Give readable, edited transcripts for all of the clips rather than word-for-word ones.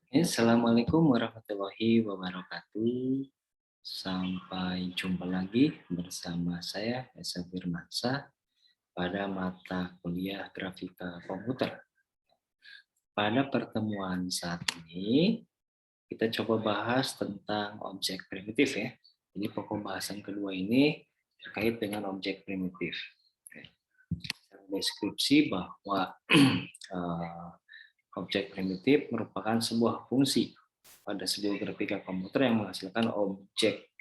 Assalamualaikum warahmatullahi wabarakatuh. Sampai jumpa lagi bersama saya Esa Firmansyah pada mata kuliah Grafika Komputer. Pada pertemuan saat ini kita coba bahas tentang objek primitif ya. Jadi pokok bahasan kedua ini terkait dengan objek primitif. Deskripsi bahwa objek primitif merupakan sebuah fungsi pada sebuah grafika komputer yang menghasilkan objek.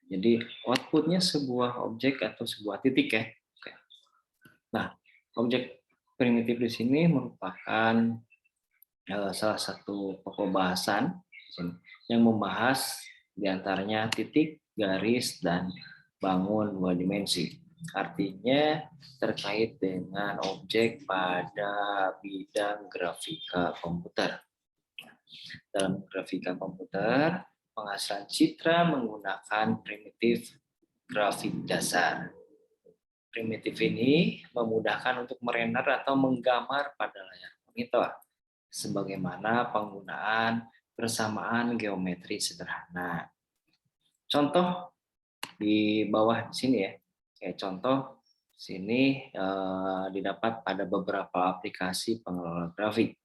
Jadi outputnya sebuah objek atau sebuah titik ya. Nah, objek primitif di sini merupakan salah satu pokok bahasan yang membahas diantaranya titik, garis, dan bangun dua dimensi. Artinya terkait dengan objek pada bidang grafika komputer. Dalam grafika komputer, penghasilan citra menggunakan primitif grafik dasar. Primitif ini memudahkan untuk merender atau menggambar pada layar monitor, sebagaimana penggunaan persamaan geometri sederhana. Contoh di bawah sini ya, kayak contoh sini didapat pada beberapa aplikasi pengelola grafik.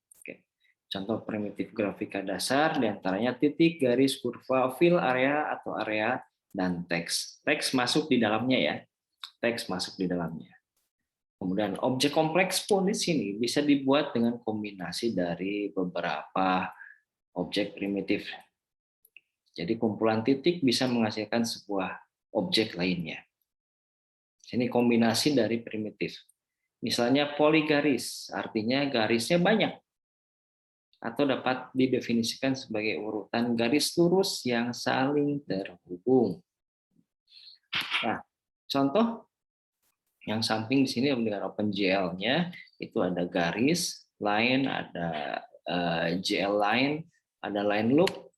Contoh primitif grafika dasar diantaranya titik, garis, kurva, fill area atau area, dan teks. Teks masuk di dalamnya ya. Teks masuk di dalamnya. Kemudian objek kompleks pun di sini bisa dibuat dengan kombinasi dari beberapa objek primitif. Jadi kumpulan titik bisa menghasilkan sebuah objek lainnya. Ini kombinasi dari primitif. Misalnya poligaris, artinya garisnya banyak, atau dapat didefinisikan sebagai urutan garis lurus yang saling terhubung. Nah, contoh yang samping di sini dengan OpenGL-nya itu ada garis, line, ada GL line, ada line loop,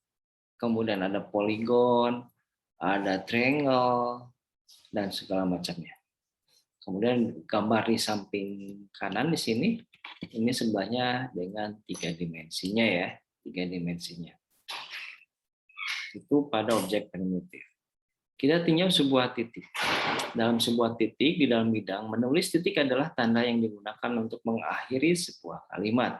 kemudian ada polygon, ada triangle, dan segala macamnya. Kemudian gambar di samping kanan di sini, ini sebelahnya dengan 3 dimensinya ya, 3 dimensinya. Itu pada objek primitif. Kita tinjau sebuah titik. Dalam sebuah titik, di dalam bidang, menulis titik adalah tanda yang digunakan untuk mengakhiri sebuah kalimat.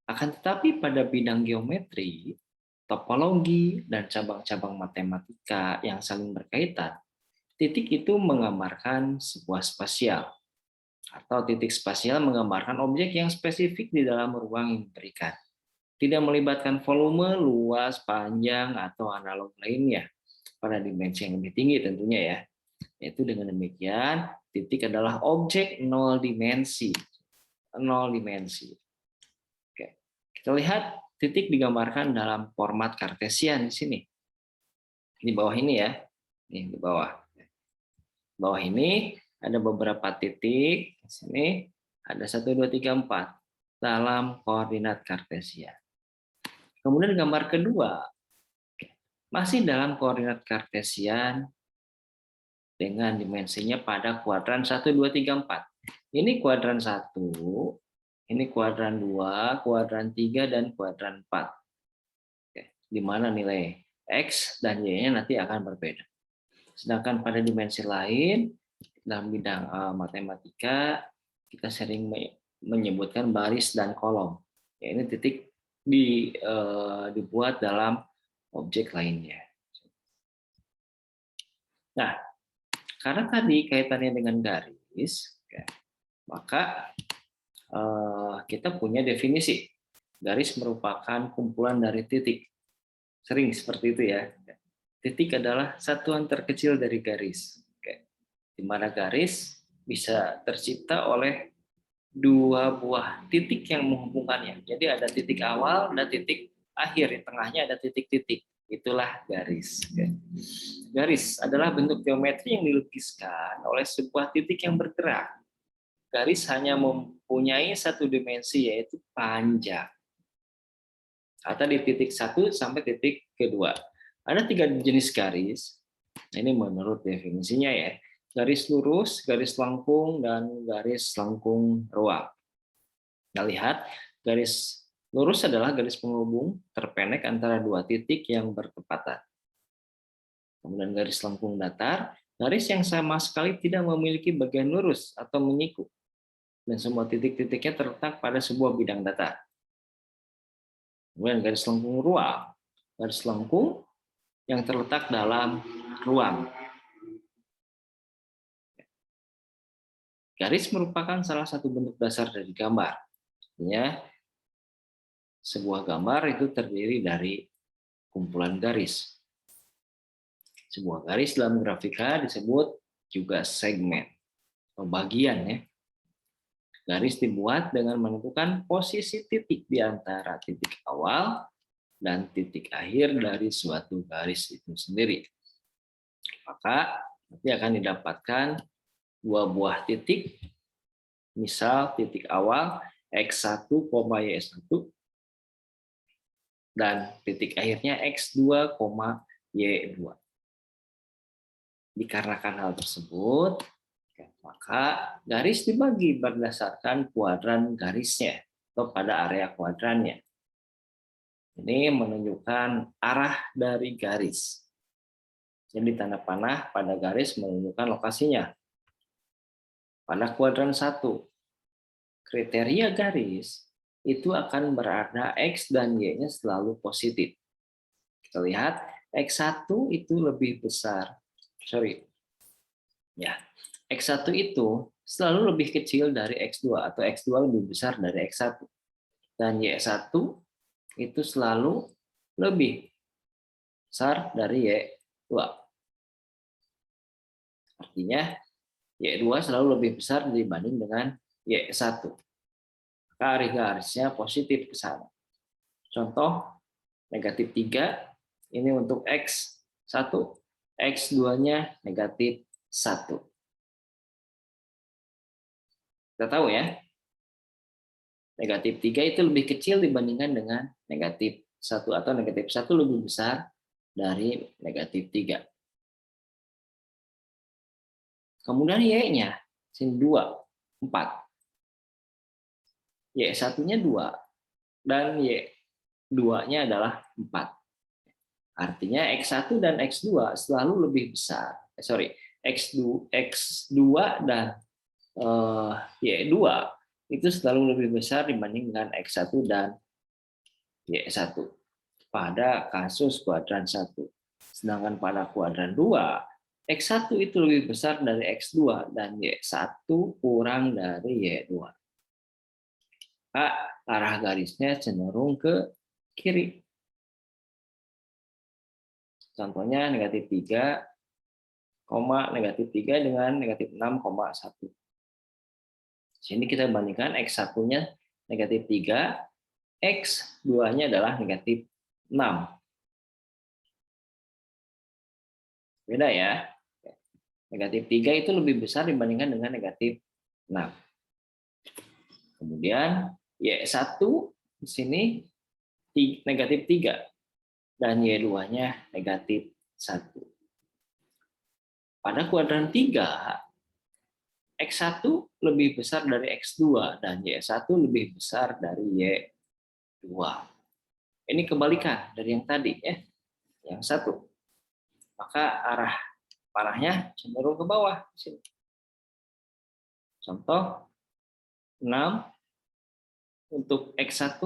Akan tetapi pada bidang geometri, topologi, dan cabang-cabang matematika yang saling berkaitan, titik itu menggambarkan sebuah spasial. Atau titik spasial menggambarkan objek yang spesifik di dalam ruang yang diberikan. Tidak melibatkan volume, luas, panjang, atau analog lainnya pada dimensi yang lebih tinggi tentunya ya. Yaitu dengan demikian, titik adalah objek nol dimensi. Nol dimensi. Oke. Kita lihat titik digambarkan dalam format kartesian di sini. Di bawah ini ya. Nih, di bawah. Bawah ini ada beberapa titik. Di sini ada 1, 2, 3, 4 dalam koordinat kartesian. Kemudian gambar kedua masih dalam koordinat kartesian dengan dimensinya pada kuadran 1, 2, 3, 4. Ini kuadran 1, ini kuadran 2, kuadran 3, dan kuadran 4. Di mana nilai X dan Y-nya nanti akan berbeda. Sedangkan pada dimensi lain, dalam bidang matematika, kita sering menyebutkan baris dan kolom. Ya, ini titik dibuat dalam objek lainnya. Nah, karena tadi kaitannya dengan garis, maka kita punya definisi. Garis merupakan kumpulan dari titik. Sering seperti itu ya. Titik adalah satuan terkecil dari garis. Di mana garis bisa tercipta oleh dua buah titik yang menghubungkannya. Jadi ada titik awal dan titik akhir. Di tengahnya ada titik-titik. Itulah garis. Garis adalah bentuk geometri yang dilukiskan oleh sebuah titik yang bergerak. Garis hanya mempunyai satu dimensi, yaitu panjang. Atau di titik 1 sampai titik kedua. Ada 3 jenis garis. Ini menurut definisinya ya. Garis lurus, garis lengkung, dan garis lengkung ruang. Kita lihat garis Lurus adalah garis penghubung terpendek antara dua titik yang bertepatan. Kemudian garis lengkung datar, garis yang sama sekali tidak memiliki bagian lurus atau menyiku, dan semua titik-titiknya terletak pada sebuah bidang datar. Kemudian garis lengkung ruang, garis lengkung yang terletak dalam ruang. Garis merupakan salah satu bentuk dasar dari gambar. Artinya, sebuah gambar itu terdiri dari kumpulan garis. Sebuah garis dalam grafika disebut juga segmen atau bagian ya. Garis dibuat dengan menentukan posisi titik di antara titik awal dan titik akhir dari suatu garis itu sendiri. Maka nanti akan didapatkan dua buah titik, misal titik awal X1, Y1, dan titik akhirnya X2, Y2. Dikarenakan hal tersebut, maka garis dibagi berdasarkan kuadran garisnya atau pada area kuadrannya. Ini menunjukkan arah dari garis. Jadi tanda panah pada garis menunjukkan lokasinya. Pada kuadran 1, kriteria garis itu akan berada X dan Y-nya selalu positif. Kita lihat X1 itu lebih besar. X1 itu selalu lebih kecil dari X2 atau X2 lebih besar dari X1. Dan Y1 itu selalu lebih besar dari Y2. Artinya Y2 selalu lebih besar dibanding dengan Y1. Garis-garisnya positif ke sana. Contoh negatif 3 ini untuk X1, X2-nya negatif 1. Kita tahu ya, negatif 3 itu lebih kecil dibandingkan dengan negatif 1 atau negatif 1 lebih besar dari negatif 3. Kemudian Y-nya, sini 2, 4. Y1-nya 2, dan Y2-nya adalah 4. Artinya X1 dan X2 selalu lebih besar. X2 dan Y2 itu selalu lebih besar dibanding dengan X1 dan Y1 pada kasus kuadran 1. Sedangkan pada kuadran 2, X1 itu lebih besar dari X2 dan Y1 kurang dari Y2. Arah garisnya cenderung ke kiri. Contohnya negatif 3, negatif 3 dengan negatif 6,1. Sini kita bandingkan X1-nya negatif 3, X2-nya adalah negatif 6. Beda ya. Negatif 3 itu lebih besar dibandingkan dengan negatif 6. Kemudian Y1 di sini negatif 3 dan Y2-nya negatif 1. Pada kuadran 3, X1 lebih besar dari X2 dan Y1 lebih besar dari Y2. Ini kebalikan dari yang tadi ya. Yang 1. Maka arah panahnya cenderung ke bawah. Contoh 6 untuk X1,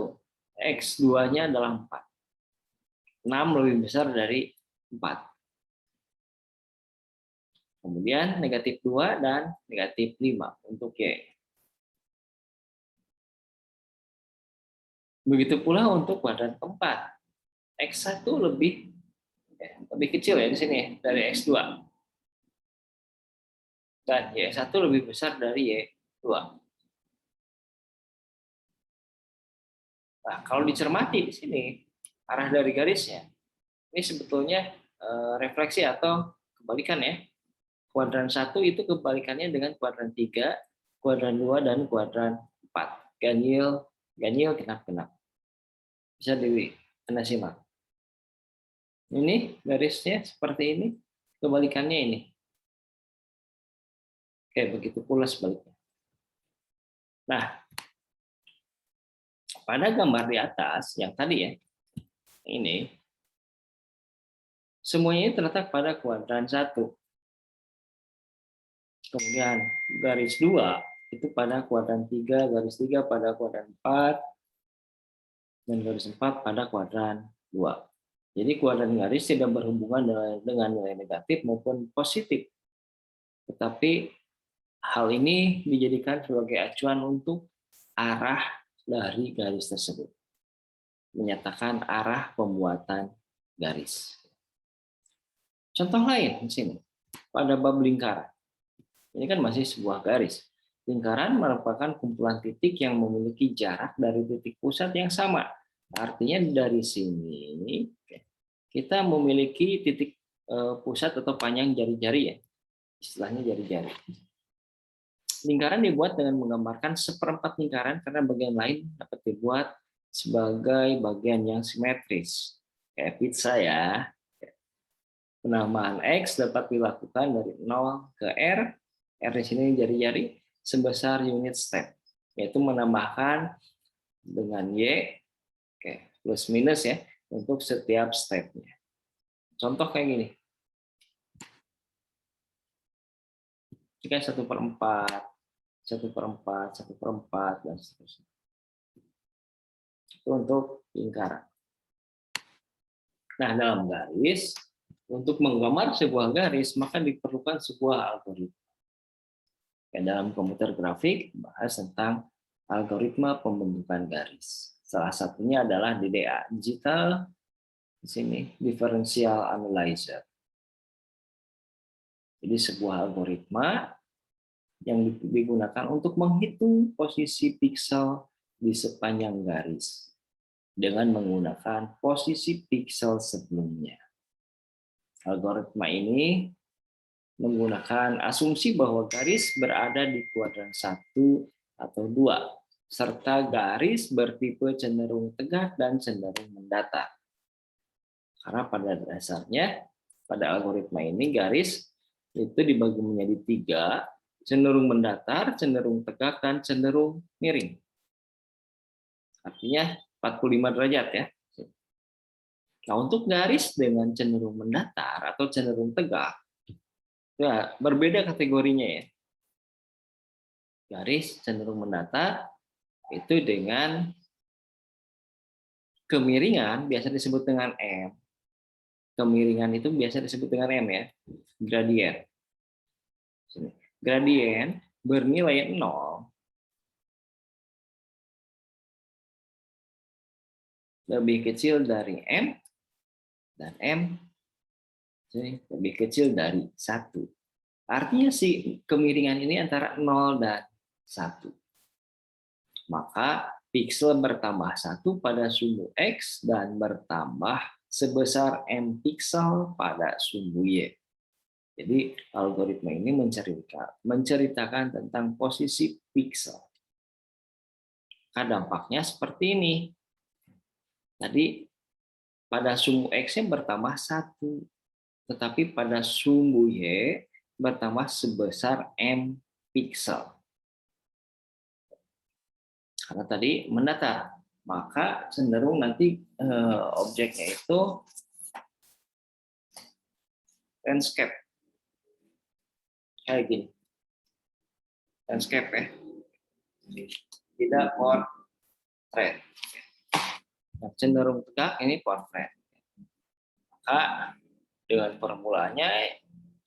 X2-nya adalah 4. 6 lebih besar dari 4. Kemudian negatif 2 dan negatif 5 untuk Y. Begitu pula untuk kuadran keempat. X1 lebih kecil ya di sini dari X2. Dan Y1 lebih besar dari Y2. Nah, kalau dicermati di sini, arah dari garisnya, ini sebetulnya refleksi atau kebalikan ya. Kuadran 1 itu kebalikannya dengan kuadran 3, kuadran 2, dan kuadran 4. Ganjil, genap-genap. Bisa Anda simak. Ini garisnya seperti ini, kebalikannya ini. Oke, begitu pula sebaliknya. Nah, Pada gambar di atas yang tadi ya, ini semuanya terletak pada kuadran 1. Kemudian garis 2 itu pada kuadran 3, garis 3 pada kuadran 4, dan garis 4 pada kuadran 2. Jadi kuadran garis tidak berhubungan dengan nilai negatif maupun positif. Tetapi hal ini dijadikan sebagai acuan untuk arah dari garis tersebut. Menyatakan arah pembuatan garis. Contoh lain di sini, pada bab lingkaran. Ini kan masih sebuah garis. Lingkaran merupakan kumpulan titik yang memiliki jarak dari titik pusat yang sama. Artinya dari sini kita memiliki titik pusat atau panjang jari-jari ya. Istilahnya jari-jari. Lingkaran dibuat dengan menggambarkan seperempat lingkaran karena bagian lain dapat dibuat sebagai bagian yang simetris. Kayak pizza ya. Penamaan X dapat dilakukan dari 0 ke R. R di sini jari-jari sebesar unit step, yaitu menambahkan dengan Y plus minus ya untuk setiap stepnya. Contoh kayak gini. Jika 1/4, 1/4, 1/4 dan seterusnya. Itu untuk lingkaran. Nah, dalam garis, untuk menggambar sebuah garis maka diperlukan sebuah algoritma. Dalam komputer grafik bahas tentang algoritma pembentukan garis. Salah satunya adalah DDA, Digital di sini Differential Analyzer. Jadi sebuah algoritma yang digunakan untuk menghitung posisi piksel di sepanjang garis dengan menggunakan posisi piksel sebelumnya. Algoritma ini menggunakan asumsi bahwa garis berada di kuadran 1 atau 2, serta garis bertipe cenderung tegak dan cenderung mendatar. Karena pada dasarnya, pada algoritma ini garis itu dibagi menjadi 3, cenderung mendatar, cenderung tegak, dan cenderung miring. Artinya 45 derajat ya. Nah, untuk garis dengan cenderung mendatar atau cenderung tegak, ya, berbeda kategorinya ya. Garis cenderung mendatar itu dengan kemiringan biasa disebut dengan M. Kemiringan itu biasa disebut dengan M ya, gradien. Gradien bernilai 0 lebih kecil dari M dan M lebih kecil dari 1. Artinya si kemiringan ini antara 0 dan 1. Maka piksel bertambah 1 pada sumbu X dan bertambah sebesar M piksel pada sumbu Y. Jadi algoritma ini menceritakan tentang posisi piksel. Nah, dampaknya seperti ini. Tadi pada sumbu X-nya bertambah 1, tetapi pada sumbu Y bertambah sebesar M piksel. Karena tadi mendatar, maka cenderung nanti objeknya itu landscape. Kayak gini. Landscape ya. Tidak portrait. Nah, cenderung tegak ini portrait. Maka dengan formulanya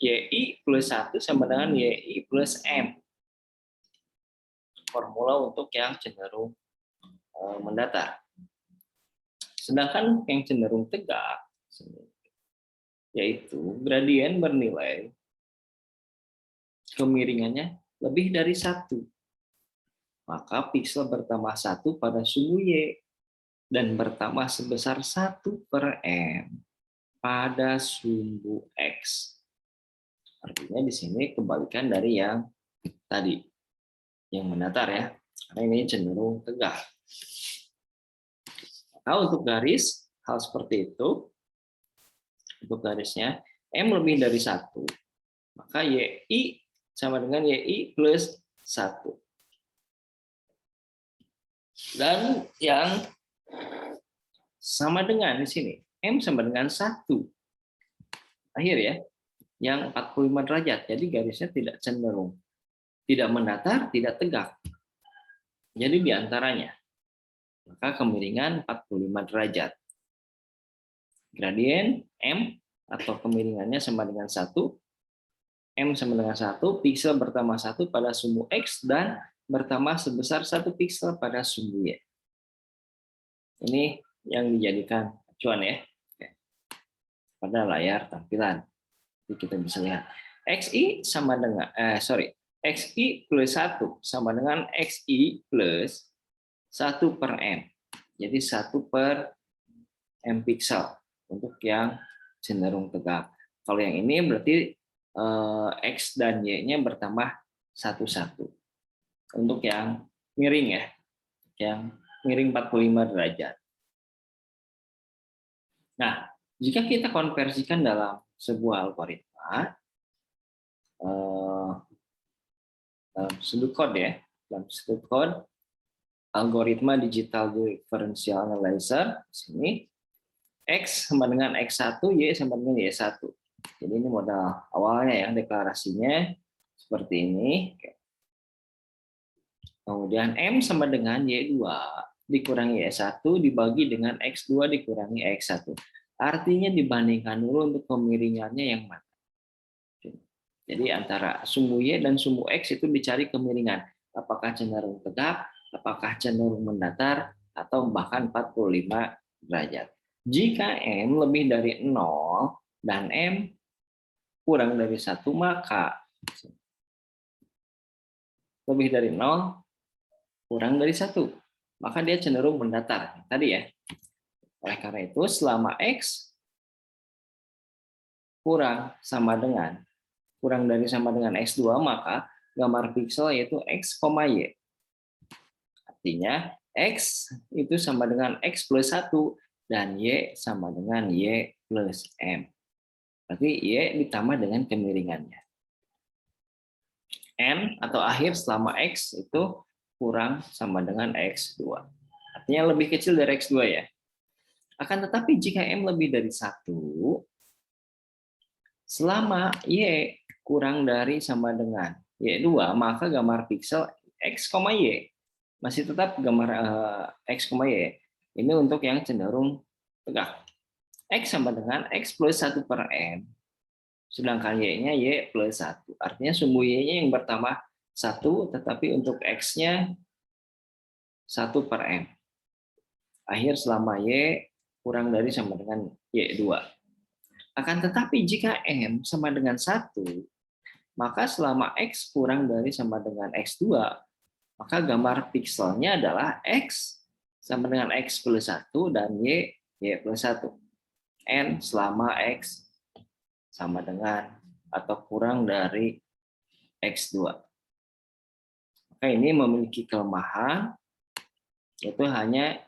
YI plus 1 sama dengan YI plus M. Formula untuk yang cenderung mendatar. Sedangkan yang cenderung tegak, yaitu gradien bernilai kemiringannya lebih dari 1. Maka piksel bertambah 1 pada sumbu Y dan bertambah sebesar 1/M pada sumbu X. Artinya di sini kebalikan dari yang tadi, yang mendatar ya, karena ini cenderung tegak. Maka untuk garis, hal seperti itu, untuk garisnya M lebih dari 1, maka YI sama dengan YI plus 1. Dan yang sama dengan di sini, M sama dengan 1. Akhir ya, yang 45 derajat. Jadi garisnya tidak cenderung. Tidak mendatar, tidak tegak. Jadi di antaranya, maka kemiringan 45 derajat. Gradien M atau kemiringannya sama dengan 1, M sama dengan 1, piksel bertambah 1 pada sumbu X dan bertambah sebesar 1 piksel pada sumbu Y. Ini yang dijadikan acuan ya pada layar tampilan. Jadi kita bisa lihat XI sama dengan XI plus 1 sama dengan XI plus 1 per M. Jadi 1 per M piksel untuk yang cenderung tegak. Kalau yang ini berarti X dan Y-nya bertambah 1-1. Untuk yang miring ya, yang miring 45 derajat. Nah, jika kita konversikan dalam sebuah algoritma, dalam sudut kode ya, dalam sudut kode algoritma digital differential analyzer, sini X sama dengan X1, Y sama dengan Y1. Jadi ini modal awalnya ya, deklarasinya seperti ini. Kemudian M sama dengan Y2 dikurangi Y1 dibagi dengan X2 dikurangi X1. Artinya dibandingkan dulu untuk kemiringannya yang mana. Jadi antara sumbu Y dan sumbu X itu dicari kemiringan. Apakah cenderung tegak, apakah cenderung mendatar, atau bahkan 45 derajat. Jika M lebih dari 0 dan M kurang dari 1, maka lebih dari 0 kurang dari 1, maka dia cenderung mendatar. Tadi ya. Oleh karena itu, selama X kurang dari sama dengan X2, maka gambar piksel yaitu X, Y. Artinya, X itu sama dengan X plus 1, dan Y sama dengan Y plus M. Berarti Y ditambah dengan kemiringannya. N atau akhir selama X itu kurang sama dengan X2. Artinya lebih kecil dari X2 ya. Akan tetapi jika M lebih dari 1, selama Y kurang dari sama dengan Y2, maka gambar piksel X, Y masih tetap gambar X, Y. Ini untuk yang cenderung tegak. X sama dengan X plus 1 per M, sedangkan Y-nya Y plus 1. Artinya sumbu Y-nya yang bertambah 1, tetapi untuk X-nya 1 per M. Akhir selama Y kurang dari sama dengan Y2. Akan tetapi jika M sama dengan 1, maka selama X kurang dari sama dengan X2, maka gambar pikselnya adalah X sama dengan X plus 1 dan Y plus 1. N selama X sama dengan atau kurang dari X2. Maka ini memiliki kelemahan, yaitu hanya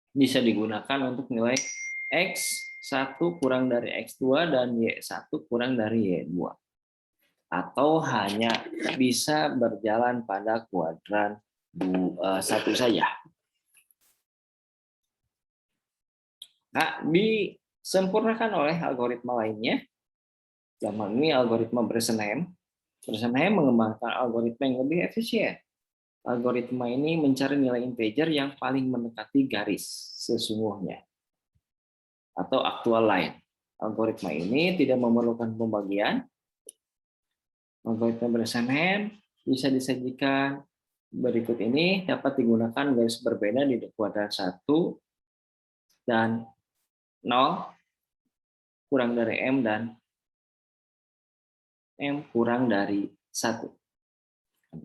bisa digunakan untuk nilai X1 kurang dari X2 dan Y1 kurang dari Y2. Atau hanya bisa berjalan pada kuadran 1 saja. Nah, disempurnakan oleh algoritma lainnya. Zaman ini algoritma Bresenheim. Bresenheim mengembangkan algoritma yang lebih efisien. Algoritma ini mencari nilai integer yang paling mendekati garis sesungguhnya atau aktual line. Algoritma ini tidak memerlukan pembagian. Algoritma Bresenheim bisa disajikan berikut ini, dapat digunakan garis berbeda di kuadran 1 dan 0 kurang dari M dan M kurang dari 1.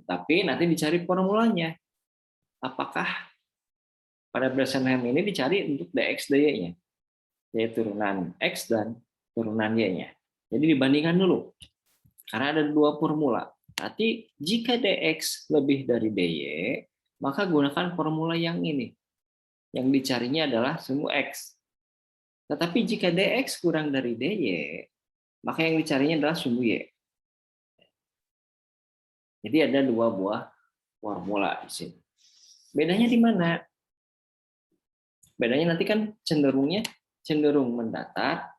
Tapi nanti dicari formulanya. Apakah pada Bresenheim ini dicari untuk dx dy-nya, yaitu turunan X dan turunan Y-nya. Jadi dibandingkan dulu. Karena ada 2 formula. Nanti jika dx lebih dari dy, maka gunakan formula yang ini. Yang dicarinya adalah sumbu X. Tetapi jika dx kurang dari dy, maka yang dicarinya adalah sumbu Y. Jadi ada 2 buah formula di sini. Bedanya di mana? Bedanya nanti kan cenderung mendatar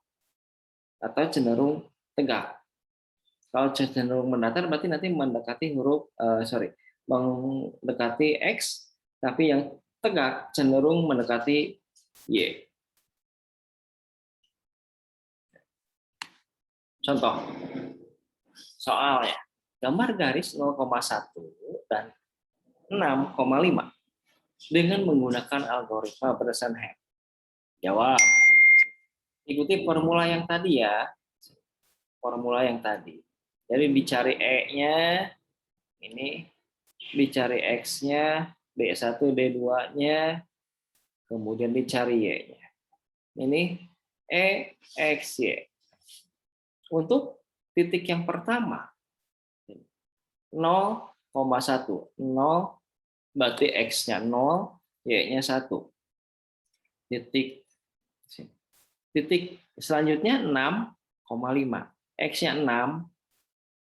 atau cenderung tegak. Kalau cenderung mendatar berarti nanti mendekati mendekati X, tapi yang tegak cenderung mendekati Y. Contoh, soalnya, gambar garis 0,1 dan 6,5 dengan menggunakan algoritma berdasarkan Hem. Jawab. Ikuti formula yang tadi ya. Formula yang tadi. Jadi dicari E-nya, ini dicari X-nya, D1, D2-nya, kemudian dicari Y-nya. Ini E, X, Y. Untuk titik yang pertama, 0,1. 0 berarti X-nya 0, Y-nya 1. Titik selanjutnya 6,5. X-nya 6,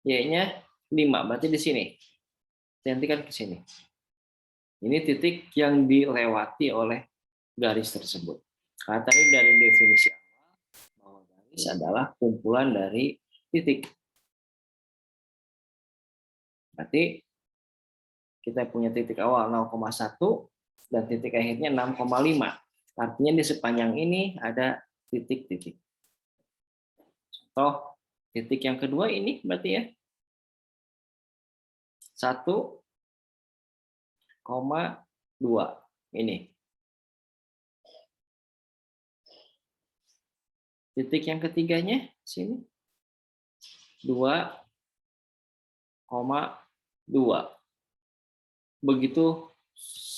Y-nya 5. Berarti di sini. Cantikan ke sini. Ini titik yang dilewati oleh garis tersebut. Karena tadi dari definisi awal, bahwa garis adalah kumpulan dari titik. Berarti kita punya titik awal 0,1 dan titik akhirnya 6,5. Artinya di sepanjang ini ada titik-titik. Contoh, titik yang kedua ini berarti ya 1,2 ini. Titik yang ketiganya sini 2,2. Begitu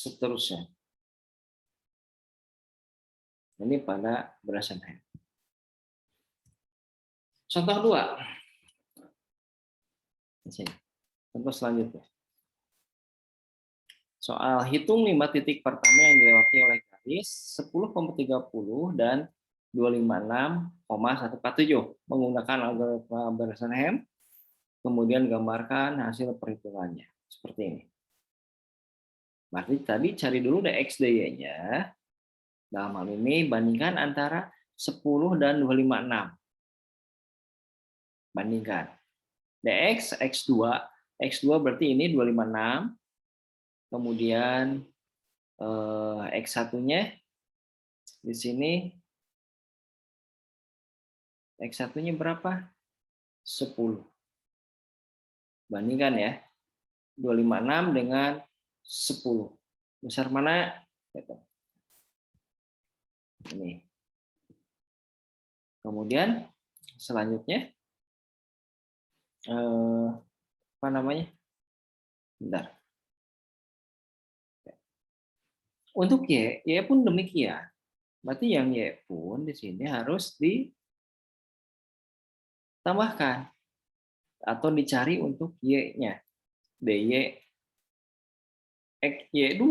seterusnya. Ini pada berdasarkan Hem. Contoh 2. Di sini. Contoh selanjutnya. Soal hitung 5 titik pertama yang dilewati oleh garis 10,30 dan 256,147 menggunakan algoritma berdasarkan Hem, kemudian gambarkan hasil perhitungannya. Seperti ini. Berarti tadi cari dulu DX DY-nya. Dalam hal ini bandingkan antara 10 dan 256. Bandingkan. DX, X2. X2 berarti ini 256. Kemudian X1-nya di sini. X1-nya berapa? 10. Bandingkan ya. 256 dengan 10. Besar mana? Ini. Kemudian selanjutnya apa namanya? Bentar. Untuk Y pun demikian. Berarti yang Y pun di sini harus ditambahkan atau dicari untuk Y-nya. DY Y2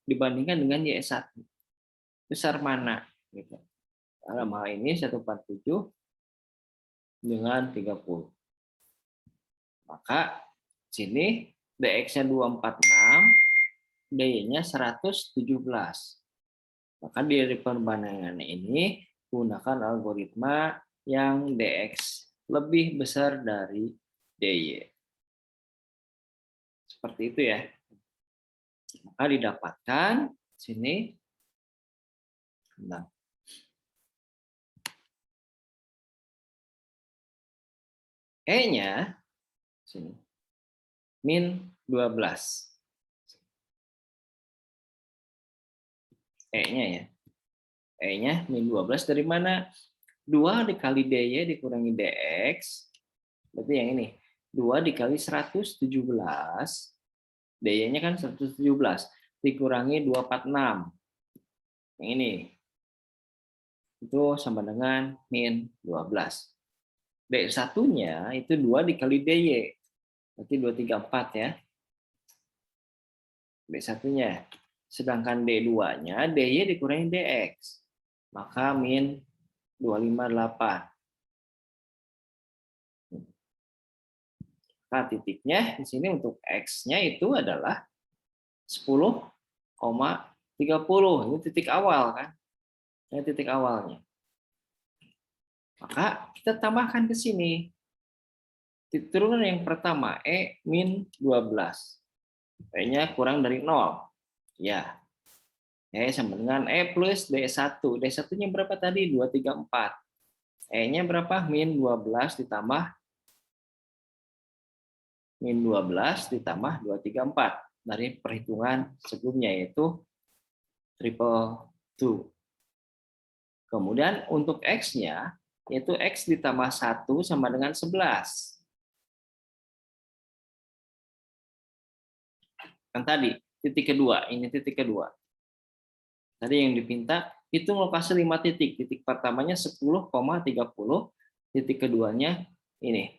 dibandingkan dengan Y1. Besar mana? Gitu. Dalam hal ini 147 dengan 30. Maka sini DX-nya 246, DY-nya 117. Maka dari perbandingan ini gunakan algoritma yang DX lebih besar dari DY. Seperti itu ya. Maka didapatkan sini E-nya sini min 12. E-nya ya. E-nya min 12 dari mana? 2 dikali DY dikurangi DX. Berarti yang ini. 2 dikali 117. DY-nya kan 117. Dikurangi 246. Yang ini. Itu sama dengan min 12. D1-nya itu 2 dikali DY. Berarti 234 ya. D1-nya. Sedangkan D2-nya, DY dikurangi DX. Maka min 258. Nah, titiknya di sini untuk X-nya itu adalah 10,30. Ini titik awal kan? Ini titik awalnya. Maka kita tambahkan ke sini. Titik turunan yang pertama, min 12. E-nya kurang dari 0. Ya. Sama dengan E plus D1. D1-nya berapa tadi? 234. E-nya berapa? Min 12 ditambah min 12 ditambah 234 dari perhitungan sebelumnya, yaitu triple 2. Kemudian untuk X-nya, yaitu X ditambah 1 sama dengan 11. Kan tadi, titik kedua, ini titik kedua. Tadi yang dipinta, hitung lokasi 5 titik. Titik pertamanya 10,30, titik keduanya ini,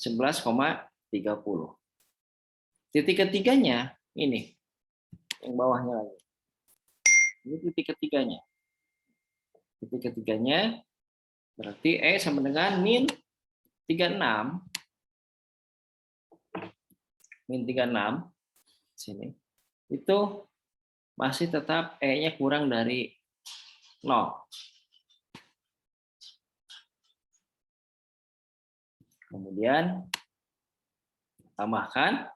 11,30. Titik ketiganya, ini, yang bawahnya lagi. Ini titik ketiganya. Titik ketiganya berarti E sama dengan min 36. Min 36 sini. Itu masih tetap E-nya kurang dari 0. Kemudian tambahkan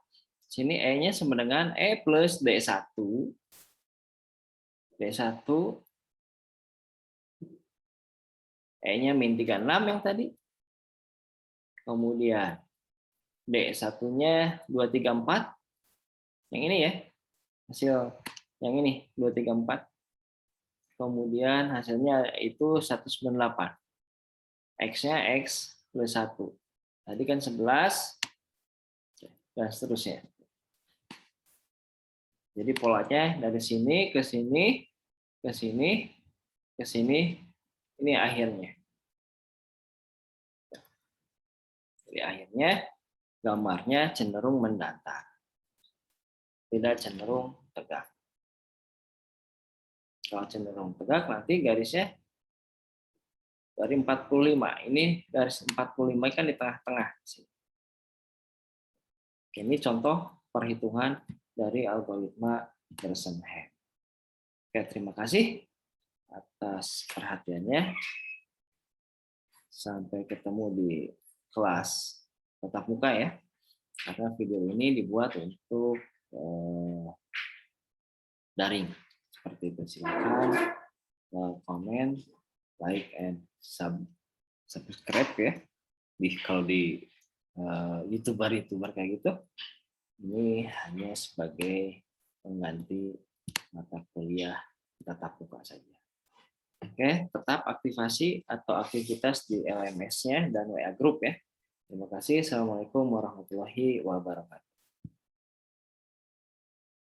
sini E-nya sama dengan E plus D1. D1 E-nya min 36 yang tadi. Kemudian D1-nya 234. Yang ini ya. Hasil yang ini 234. Kemudian hasilnya itu 198. X-nya X plus 1. Tadi kan 11 dan seterusnya. Jadi polanya dari sini ke sini, ke sini, ke sini, ini akhirnya. Jadi akhirnya gambarnya cenderung mendatar. Tidak cenderung tegak. Kalau cenderung tegak nanti garisnya dari 45. Ini garis 45 kan di tengah-tengah. Ini contoh perhitungan dari algoritma Gerstenheim. Oke, terima kasih atas perhatiannya. Sampai ketemu di kelas tatap muka ya. Karena video ini dibuat untuk daring. Seperti itu. Silakan komen, like, and subscribe ya. Kalau di YouTuber kayak gitu, ini hanya sebagai pengganti mata kuliah tatap muka saja. Oke, tetap aktivasi atau aktivitas di LMS-nya dan WA Group ya. Terima kasih. Assalamualaikum warahmatullahi wabarakatuh.